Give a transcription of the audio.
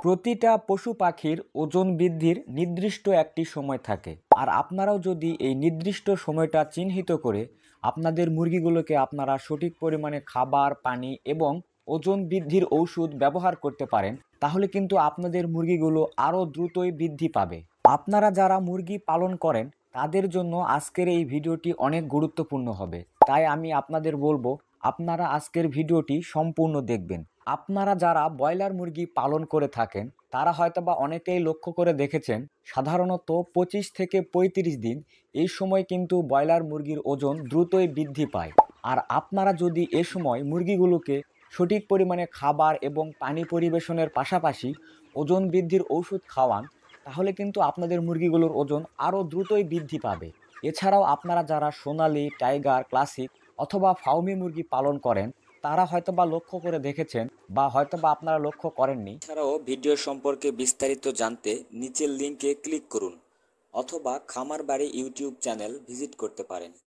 প্রতিটা পশু পাখির ওজন বৃদ্ধির নির্দিষ্ট একটি সময় থাকে, আর আপনারাও যদি এই নির্দিষ্ট সময়টা চিহ্নিত করে আপনাদের মুরগিগুলোকে আপনারা সঠিক পরিমাণে খাবার, পানি এবং ওজন বৃদ্ধির ঔষধ ব্যবহার করতে পারেন, তাহলে কিন্তু আপনাদের মুরগিগুলো আরও দ্রুতই বৃদ্ধি পাবে। আপনারা যারা মুরগি পালন করেন তাদের জন্য আজকের এই ভিডিওটি অনেক গুরুত্বপূর্ণ হবে, তাই আমি আপনাদের বলবো আপনারা আজকের ভিডিওটি সম্পূর্ণ দেখবেন। আপনারা যারা ব্রয়লার মুরগি পালন করে থাকেন তারা হয়তোবা অনেকেই লক্ষ্য করে দেখেছেন, সাধারণত 25 থেকে 35 দিন এই সময় কিন্তু ব্রয়লার মুরগির ওজন দ্রুতই বৃদ্ধি পায়। আর আপনারা যদি এ সময় মুরগিগুলোকে সঠিক পরিমাণে খাবার এবং পানি পরিবেশনের পাশাপাশি ওজন বৃদ্ধির ঔষধ খাওয়ান, তাহলে কিন্তু আপনাদের মুরগিগুলোর ওজন আরও দ্রুতই বৃদ্ধি পাবে। এছাড়াও আপনারা যারা সোনালী, টাইগার, ক্লাসিক অথবা ফাউমি মুরগি পালন করেন তারা হয়তোবা লক্ষ্য করে দেখেছেন বা হয়তোবা আপনারা লক্ষ্য করেননি। এছাড়াও ভিডিও সম্পর্কে বিস্তারিত জানতে নিচের লিংকে ক্লিক করুন অথবা খামার বাড়ি ইউটিউব চ্যানেল ভিজিট করতে পারেন।